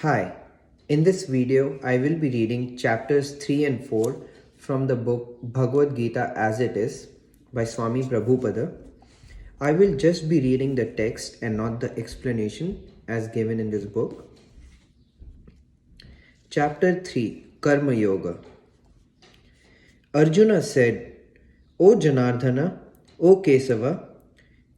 Hi, in this video I will be reading chapters 3 and 4 from the book Bhagavad Gita As-it-is by Swami Prabhupada. I will just be reading the text and not the explanation as given in this book. Chapter 3, Karma Yoga. Arjuna said, O Janardhana, O Kesava,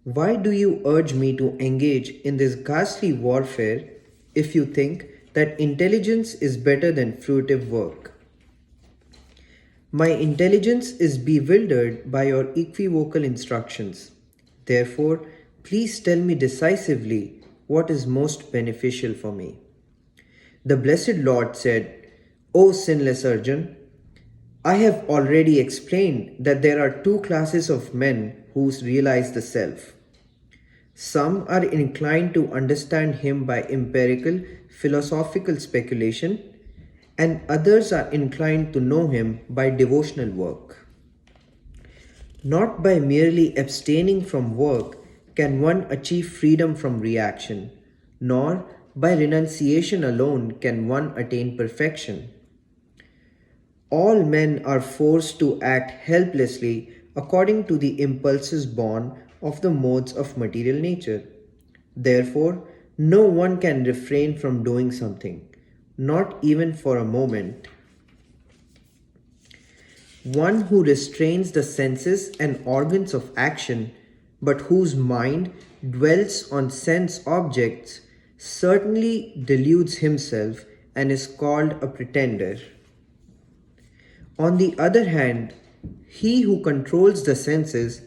why do you urge me to engage in this ghastly warfare if you think that intelligence is better than fruitive work? My intelligence is bewildered by your equivocal instructions. Therefore, please tell me decisively what is most beneficial for me. The Blessed Lord said, O sinless Arjun, I have already explained that there are two classes of men who realize the self. Some are inclined to understand him by empirical, philosophical speculation, and others are inclined to know him by devotional work. Not by merely abstaining from work can one achieve freedom from reaction, nor by renunciation alone can one attain perfection. All men are forced to act helplessly according to the impulses born of the modes of material nature. Therefore, no one can refrain from doing something, not even for a moment. One who restrains the senses and organs of action, but whose mind dwells on sense objects, certainly deludes himself and is called a pretender. On the other hand, he who controls the senses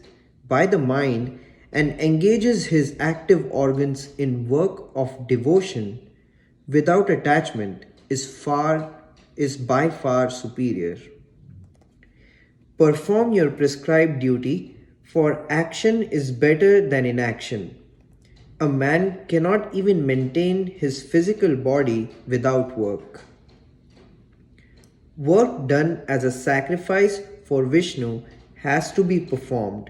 by the mind and engages his active organs in work of devotion without attachment is by far superior. Perform your prescribed duty, for action is better than inaction. A man cannot even maintain his physical body without work. Work done as a sacrifice for Vishnu has to be performed.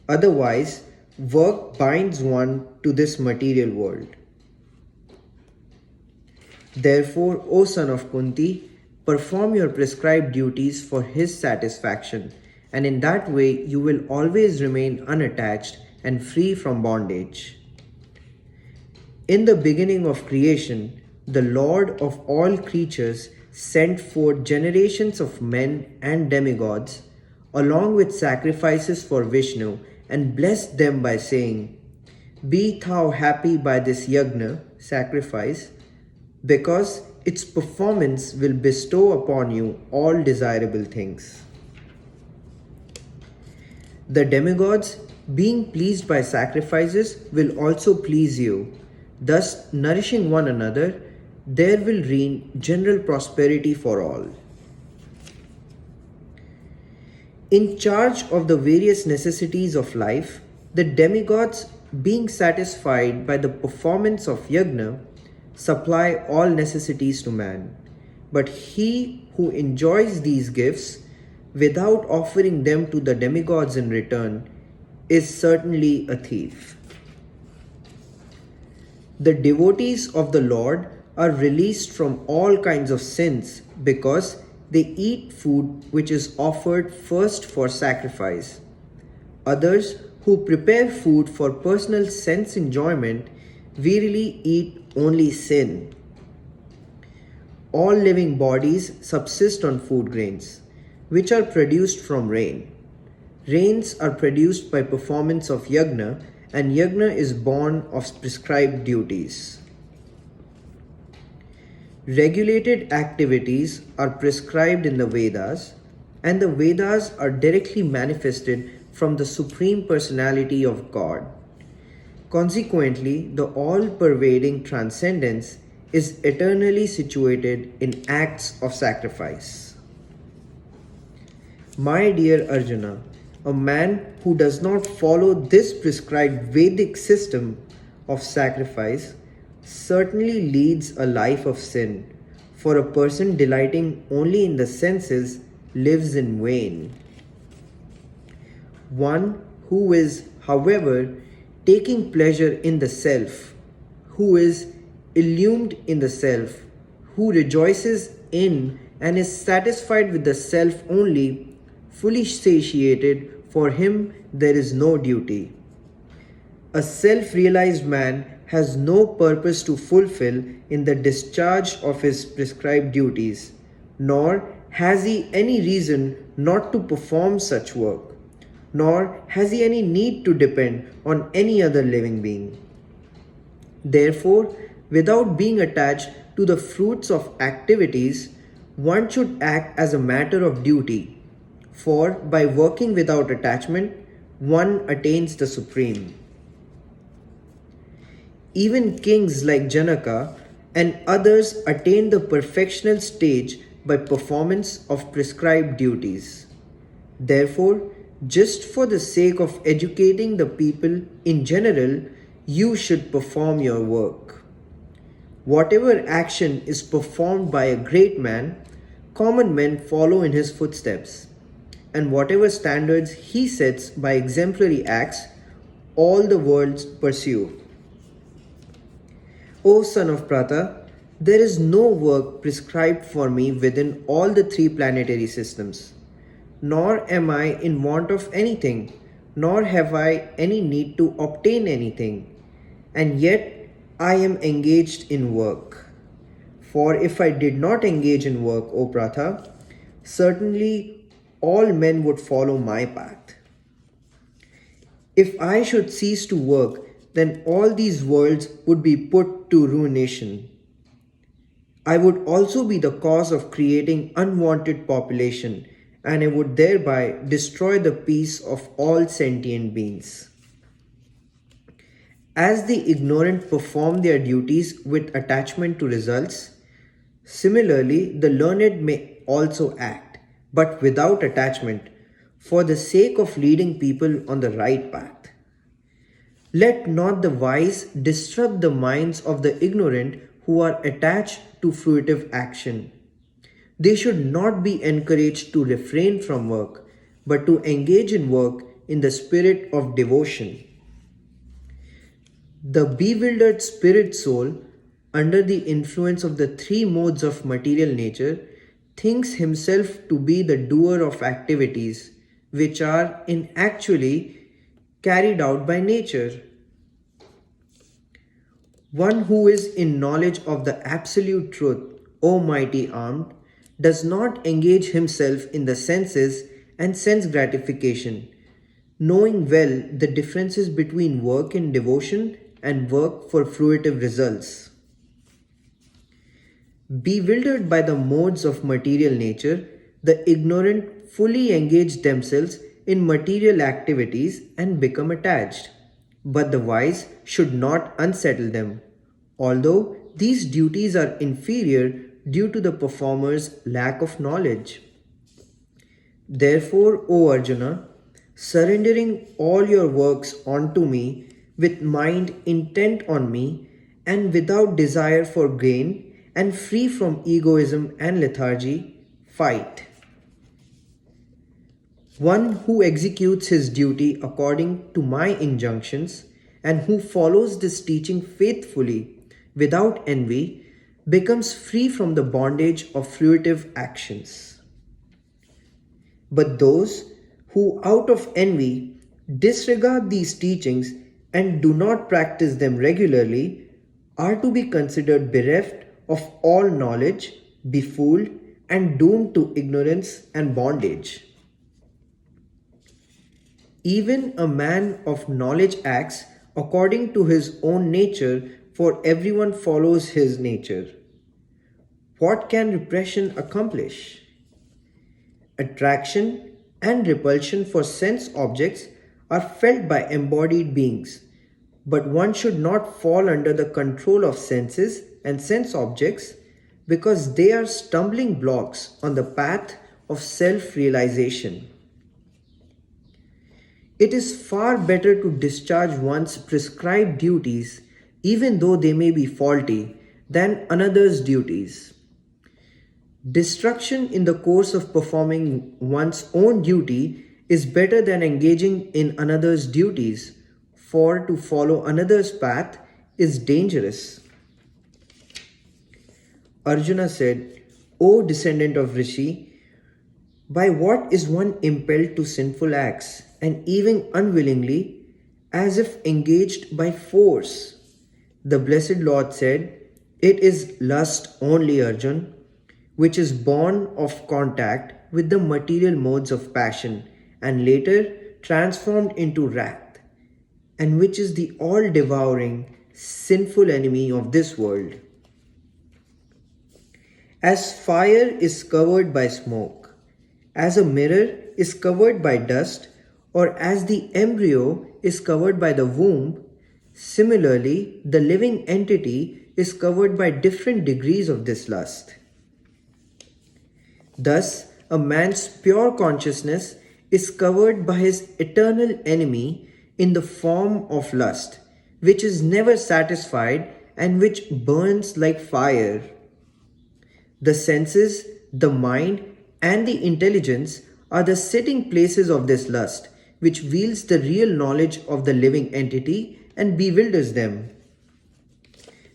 Otherwise, work binds one to this material world. Therefore, O son of Kunti, perform your prescribed duties for his satisfaction, and in that way you will always remain unattached and free from bondage. In the beginning of creation, the Lord of all creatures sent forth generations of men and demigods, along with sacrifices for Vishnu, and blessed them by saying, Be thou happy by this yajna, sacrifice, because its performance will bestow upon you all desirable things. The demigods, being pleased by sacrifices, will also please you. Thus, nourishing one another, there will reign general prosperity for all. In charge of the various necessities of life, the demigods, being satisfied by the performance of yajna, supply all necessities to man. But he who enjoys these gifts without offering them to the demigods in return is certainly a thief. The devotees of the Lord are released from all kinds of sins because they eat food which is offered first for sacrifice. Others who prepare food for personal sense enjoyment wearily eat only sin. All living bodies subsist on food grains, which are produced from rain. Rains are produced by performance of yajna, and yajna is born of prescribed duties. Regulated activities are prescribed in the Vedas, and the Vedas are directly manifested from the Supreme Personality of God. Consequently, the all-pervading transcendence is eternally situated in acts of sacrifice. My dear Arjuna, a man who does not follow this prescribed Vedic system of sacrifice certainly leads a life of sin, for a person delighting only in the senses lives in vain. One who is, however, taking pleasure in the self, who is illumined in the self, who rejoices in and is satisfied with the self only, fully satiated, for him there is no duty. A self realized man has no purpose to fulfill in the discharge of his prescribed duties, nor has he any reason not to perform such work, nor has he any need to depend on any other living being. Therefore, without being attached to the fruits of activities, one should act as a matter of duty, for by working without attachment, one attains the supreme. Even kings like Janaka and others attain the perfectional stage by performance of prescribed duties. Therefore, just for the sake of educating the people in general, you should perform your work. Whatever action is performed by a great man, common men follow in his footsteps, and whatever standards he sets by exemplary acts, all the worlds pursue. O son of Pratha, there is no work prescribed for me within all the three planetary systems, nor am I in want of anything, nor have I any need to obtain anything, and yet I am engaged in work. For if I did not engage in work, O Pratha, certainly all men would follow my path. If I should cease to work, then all these worlds would be put to ruination. I would also be the cause of creating unwanted population, and I would thereby destroy the peace of all sentient beings. As the ignorant perform their duties with attachment to results, similarly the learned may also act, but without attachment, for the sake of leading people on the right path. Let not the wise disrupt the minds of the ignorant who are attached to fruitive action. They should not be encouraged to refrain from work, but to engage in work in the spirit of devotion. The bewildered spirit soul, under the influence of the three modes of material nature, thinks himself to be the doer of activities which are in actually carried out by nature. One who is in knowledge of the absolute truth, O mighty armed, does not engage himself in the senses and sense gratification, knowing well the differences between work in devotion and work for fruitive results. Bewildered by the modes of material nature, the ignorant fully engage themselves in material activities and become attached. But the wise should not unsettle them, although these duties are inferior due to the performer's lack of knowledge. Therefore, O Arjuna, surrendering all your works onto me with mind intent on me and without desire for gain and free from egoism and lethargy, fight. One who executes his duty according to my injunctions and who follows this teaching faithfully without envy becomes free from the bondage of fruitive actions. But those who out of envy disregard these teachings and do not practice them regularly are to be considered bereft of all knowledge, befooled, and doomed to ignorance and bondage. Even a man of knowledge acts according to his own nature, for everyone follows his nature. What can repression accomplish? Attraction and repulsion for sense objects are felt by embodied beings, but one should not fall under the control of senses and sense objects because they are stumbling blocks on the path of self-realization. It is far better to discharge one's prescribed duties, even though they may be faulty, than another's duties. Destruction in the course of performing one's own duty is better than engaging in another's duties, for to follow another's path is dangerous. Arjuna said, O descendant of Rishi, by what is one impelled to sinful acts, and even unwillingly, as if engaged by force? The blessed Lord said, It is lust only, Arjun, which is born of contact with the material modes of passion and later transformed into wrath, and which is the all devouring, sinful enemy of this world. As fire is covered by smoke, as a mirror is covered by dust, or as the embryo is covered by the womb, similarly, the living entity is covered by different degrees of this lust. Thus, a man's pure consciousness is covered by his eternal enemy in the form of lust, which is never satisfied and which burns like fire. The senses, the mind, and the intelligence are the sitting places of this lust, which wields the real knowledge of the living entity and bewilders them.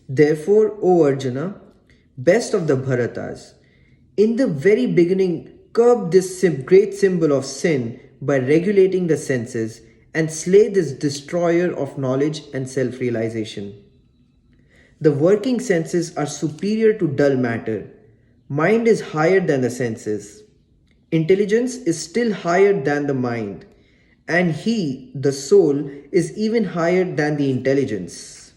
Therefore, O Arjuna, best of the Bharatas, in the very beginning, curb this great symbol of sin by regulating the senses and slay this destroyer of knowledge and self-realization. The working senses are superior to dull matter. Mind is higher than the senses. Intelligence is still higher than the mind. And he, the soul, is even higher than the intelligence.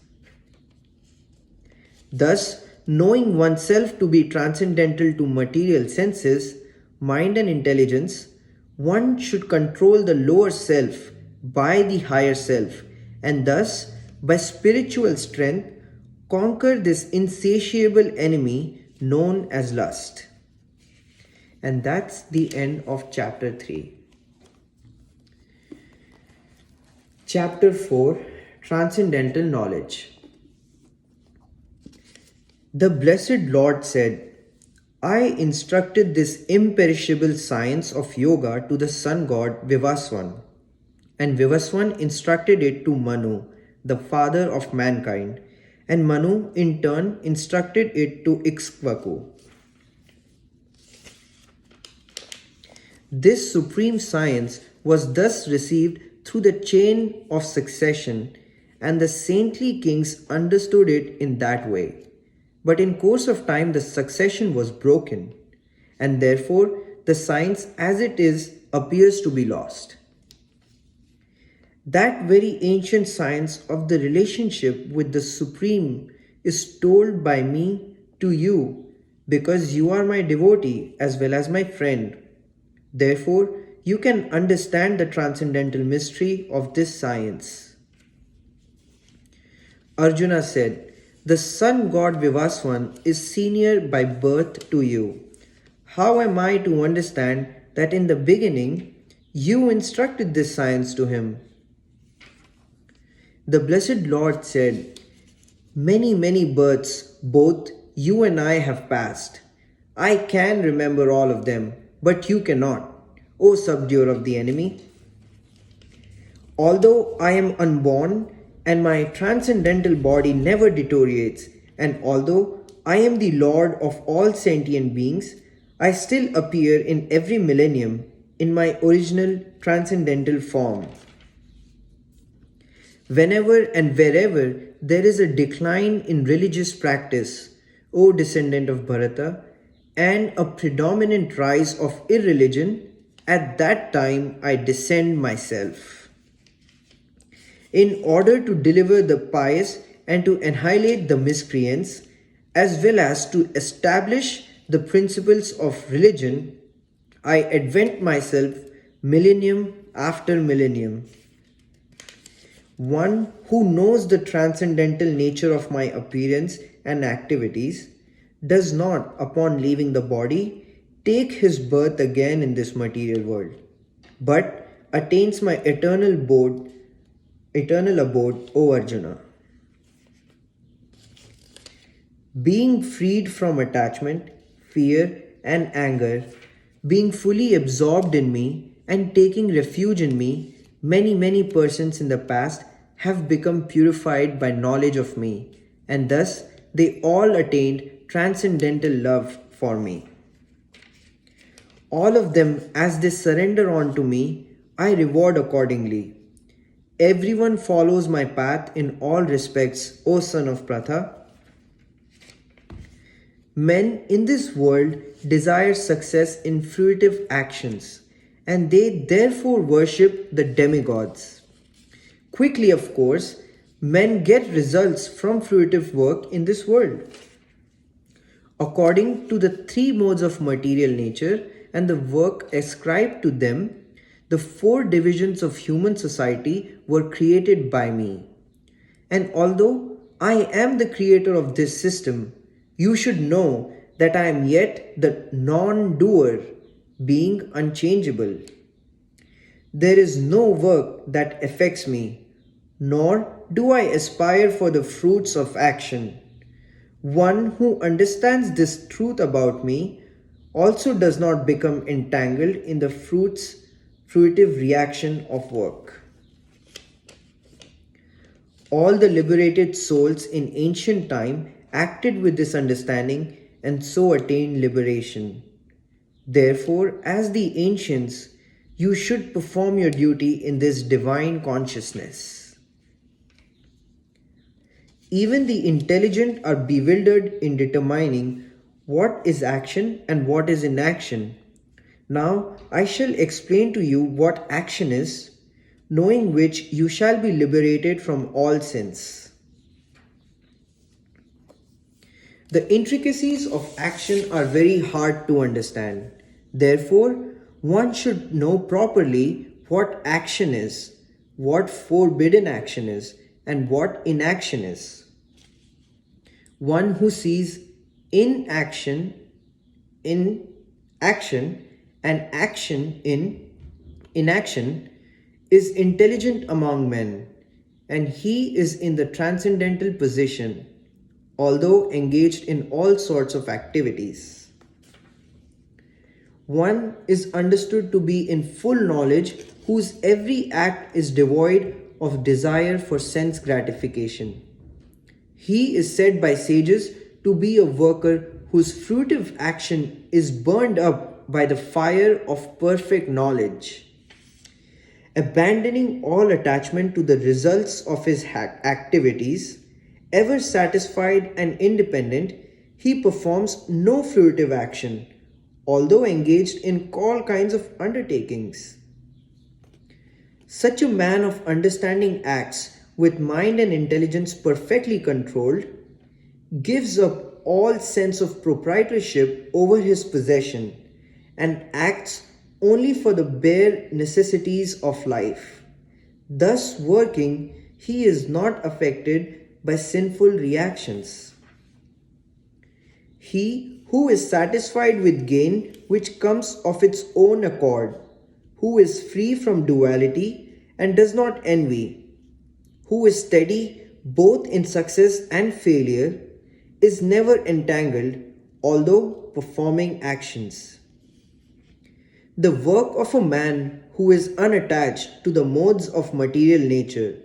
Thus, knowing oneself to be transcendental to material senses, mind and intelligence, one should control the lower self by the higher self, and thus, by spiritual strength, conquer this insatiable enemy known as lust. And that's the end of chapter 3. Chapter 4, Transcendental Knowledge. The blessed Lord said, I instructed this imperishable science of yoga to the sun god Vivaswan, and Vivaswan instructed it to Manu, the father of mankind, and Manu in turn instructed it to Ikshvaku. This supreme science was thus received through the chain of succession, and the saintly kings understood it in that way. But in course of time the succession was broken, and therefore the science as it is appears to be lost. That very ancient science of the relationship with the Supreme is told by me to you, because you are my devotee as well as my friend. Therefore, you can understand the transcendental mystery of this science. Arjuna said, the sun god Vivaswan is senior by birth to you. How am I to understand that in the beginning you instructed this science to him? The blessed Lord said, many births both you and I have passed. I can remember all of them, but you cannot, O subduer of the enemy. Although I am unborn and my transcendental body never deteriorates, and although I am the Lord of all sentient beings, I still appear in every millennium in my original transcendental form. Whenever and wherever there is a decline in religious practice, O descendant of Bharata, and a predominant rise of irreligion, at that time I descend myself. In order to deliver the pious and to annihilate the miscreants, as well as to establish the principles of religion, I advent myself millennium after millennium. One who knows the transcendental nature of my appearance and activities does not, upon leaving the body, take his birth again in this material world, but attains my eternal abode, O Arjuna. Being freed from attachment, fear, and anger, being fully absorbed in me and taking refuge in me, many persons in the past have become purified by knowledge of me, and thus they all attained transcendental love for me. All of them, as they surrender on to me, I reward accordingly. Everyone follows my path in all respects, O son of Pratha. Men in this world desire success in fruitive actions, and they therefore worship the demigods. Quickly, of course, men get results from fruitive work in this world. According to the three modes of material nature and the work ascribed to them, the four divisions of human society were created by me. And although I am the creator of this system, you should know that I am yet the non-doer, being unchangeable. There is no work that affects me, nor do I aspire for the fruits of action. One who understands this truth about me also does not become entangled in the fruitive reaction of work. All the liberated souls in ancient time acted with this understanding and so attained liberation. Therefore, as the ancients, you should perform your duty in this divine consciousness. Even the intelligent are bewildered in determining what is action and what is inaction. Now I shall explain to you what action is, knowing which you shall be liberated from all sins. The intricacies of action are very hard to understand. Therefore, one should know properly what action is, what forbidden action is, and what inaction is. One who sees inaction in action and action in inaction is intelligent among men, and he is in the transcendental position, although engaged in all sorts of activities. One is understood to be in full knowledge whose every act is devoid of desire for sense gratification. He is said by sages to be a worker whose fruitive action is burned up by the fire of perfect knowledge. Abandoning all attachment to the results of his activities, ever satisfied and independent, he performs no fruitive action, although engaged in all kinds of undertakings. Such a man of understanding acts with mind and intelligence perfectly controlled, gives up all sense of proprietorship over his possession, and acts only for the bare necessities of life. Thus working, he is not affected by sinful reactions. He who is satisfied with gain which comes of its own accord, who is free from duality and does not envy, who is steady both in success and failure, is never entangled, although performing actions. The work of a man who is unattached to the modes of material nature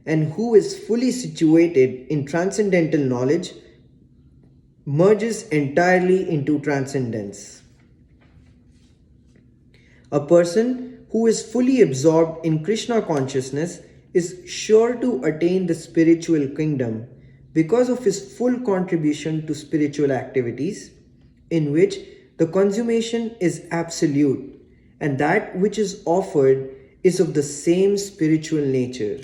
and who is fully situated in transcendental knowledge merges entirely into transcendence. A person who is fully absorbed in Krishna consciousness is sure to attain the spiritual kingdom because of his full contribution to spiritual activities, in which the consummation is absolute and that which is offered is of the same spiritual nature.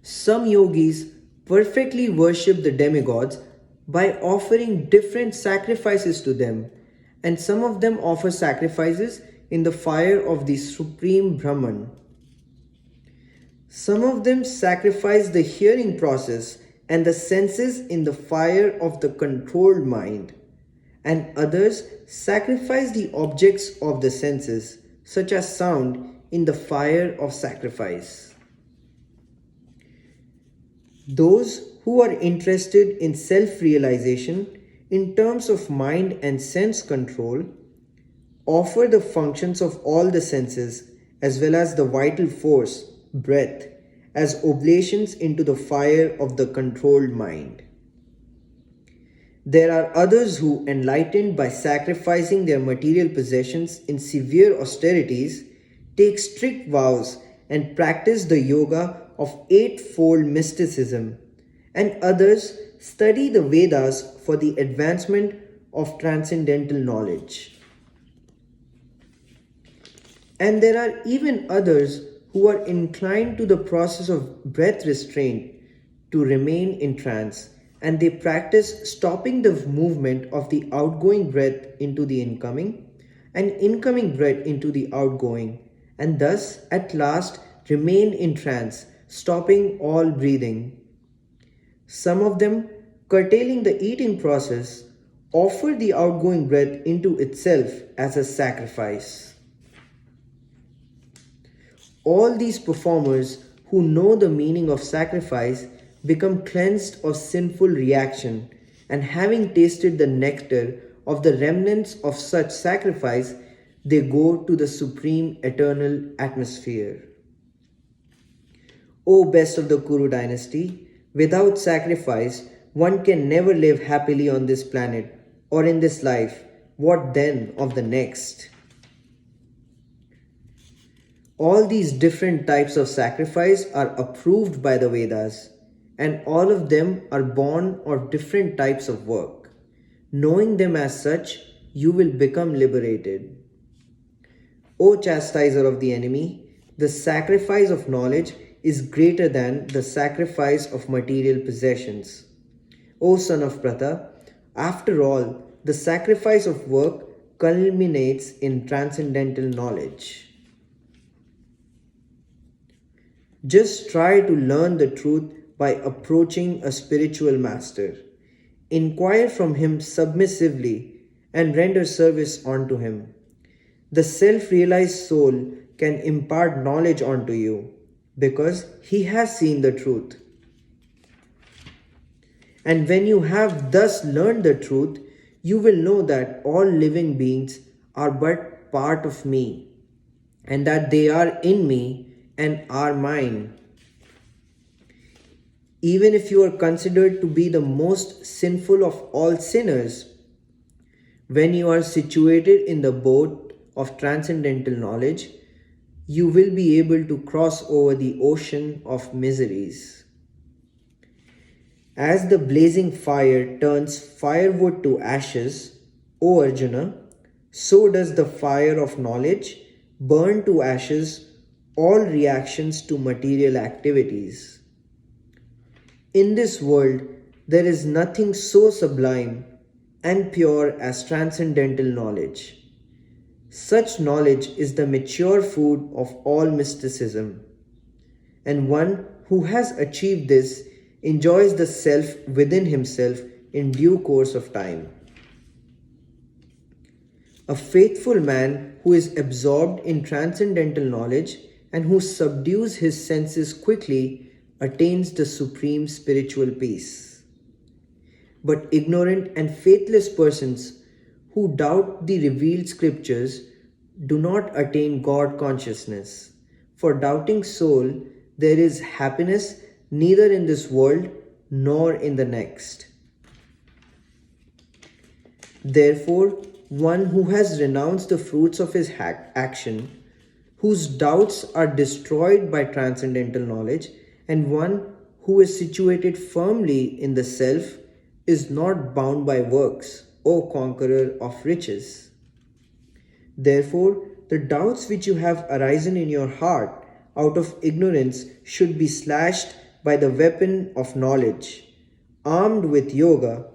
Some yogis perfectly worship the demigods by offering different sacrifices to them, and some of them offer sacrifices in the fire of the Supreme Brahman. Some of them sacrifice the hearing process and the senses in the fire of the controlled mind, and others sacrifice the objects of the senses, such as sound, in the fire of sacrifice. Those who are interested in self-realization in terms of mind and sense control offer the functions of all the senses as well as the vital force, breath, as oblations into the fire of the controlled mind. There are others who, enlightened by sacrificing their material possessions in severe austerities, take strict vows and practice the yoga of eightfold mysticism, and others study the Vedas for the advancement of transcendental knowledge. And there are even others who are inclined to the process of breath restraint to remain in trance, and they practice stopping the movement of the outgoing breath into the incoming and incoming breath into the outgoing, and thus at last remain in trance, stopping all breathing. Some of them, curtailing the eating process, offer the outgoing breath into itself as a sacrifice. All these performers who know the meaning of sacrifice become cleansed of sinful reaction, and having tasted the nectar of the remnants of such sacrifice, they go to the supreme eternal atmosphere. O best of the Kuru dynasty, without sacrifice, one can never live happily on this planet or in this life. What then of the next? All these different types of sacrifice are approved by the Vedas, and all of them are born of different types of work. Knowing them as such, you will become liberated. O chastiser of the enemy, the sacrifice of knowledge is greater than the sacrifice of material possessions. O son of Pratha, after all, the sacrifice of work culminates in transcendental knowledge. Just try to learn the truth by approaching a spiritual master. Inquire from him submissively and render service unto him. The self-realized soul can impart knowledge unto you because he has seen the truth. And when you have thus learned the truth, you will know that all living beings are but part of me, and that they are in me and are mine. Even if you are considered to be the most sinful of all sinners, when you are situated in the boat of transcendental knowledge, you will be able to cross over the ocean of miseries. As the blazing fire turns firewood to ashes, O Arjuna, so does the fire of knowledge burn to ashes all reactions to material activities. In this world, there is nothing so sublime and pure as transcendental knowledge. Such knowledge is the mature food of all mysticism, and one who has achieved this enjoys the self within himself in due course of time. A faithful man who is absorbed in transcendental knowledge and who subdues his senses quickly attains the supreme spiritual peace. But ignorant and faithless persons who doubt the revealed scriptures do not attain God consciousness. For doubting soul, there is happiness neither in this world nor in the next. Therefore, one who has renounced the fruits of his action, whose doubts are destroyed by transcendental knowledge, and one who is situated firmly in the self, is not bound by works, O conqueror of riches. Therefore, the doubts which you have arisen in your heart out of ignorance should be slashed by the weapon of knowledge. Armed with yoga,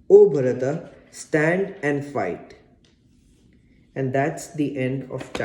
O Bharata, stand and fight. And that's the end of chapter